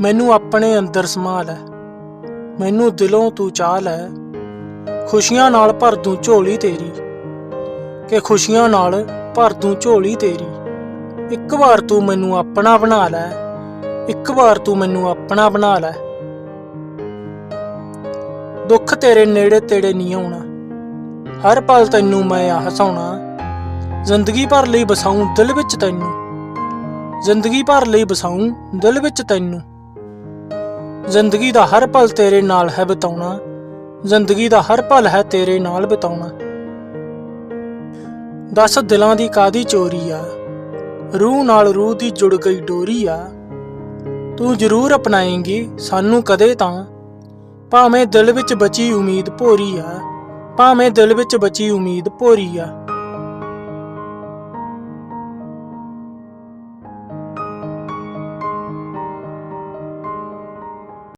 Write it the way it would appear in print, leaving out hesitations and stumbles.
ਮੈਨੂੰ ਆਪਣੇ ਅੰਦਰ ਸਮਾ ਲੈ, ਮੈਨੂੰ ਦਿਲੋਂ ਤੂੰ ਚਾਹ ਲੈ। ਖੁਸ਼ੀਆਂ ਨਾਲ ਭਰ ਦੂੰ ਝੋਲੀ ਤੇਰੀ, ਕਿ ਖੁਸ਼ੀਆਂ ਨਾਲ ਭਰ ਦੂੰ ਝੋਲੀ ਤੇਰੀ। ਇੱਕ ਵਾਰ ਤੂੰ ਮੈਨੂੰ ਆਪਣਾ ਬਣਾ ਲੈ, ਇੱਕ ਵਾਰ ਤੂੰ ਮੈਨੂੰ ਆਪਣਾ ਬਣਾ ਲੈ। ਦੁੱਖ ਤੇਰੇ ਨੇੜੇ ਤੇੜੇ ਨਹੀਂ ਆਉਣਾ, ਹਰ ਪਲ ਤੈਨੂੰ ਮੈਂ ਹਸਾਉਣਾ। ਜ਼ਿੰਦਗੀ ਭਰ ਲਈ ਬਸਾਊਂ ਦਿਲ ਵਿੱਚ ਤੈਨੂੰ, ਜ਼ਿੰਦਗੀ ਭਰ ਲਈ ਬਸਾਊਂ ਦਿਲ ਵਿੱਚ ਤੈਨੂੰ। ਜ਼ਿੰਦਗੀ ਦਾ ਹਰ ਪਲ ਤੇਰੇ ਨਾਲ ਹੈ ਬਿਤਾਉਣਾ, ਜ਼ਿੰਦਗੀ ਦਾ ਹਰ ਪਲ ਹੈ ਤੇਰੇ ਨਾਲ ਬਿਤਾਉਣਾ। ਦੱਸ ਦਿਲਾਂ ਦੀ ਕਾਹਦੀ ਚੋਰੀ ਆ, ਰੂਹ ਨਾਲ ਰੂਹ ਦੀ ਜੁੜ ਗਈ ਡੋਰੀ ਆ। ਤੂੰ ਜ਼ਰੂਰ ਅਪਣਾਏਂਗੀ ਸਾਨੂੰ ਕਦੇ ਤਾਂ, ਭਾਵੇਂ ਦਿਲ ਵਿੱਚ ਬਚੀ ਉਮੀਦ ਭੋਰੀ ਆ, ਭਾਵੇਂ ਦਿਲ ਵਿੱਚ ਬਚੀ ਉਮੀਦ ਭੋਰੀ ਆ।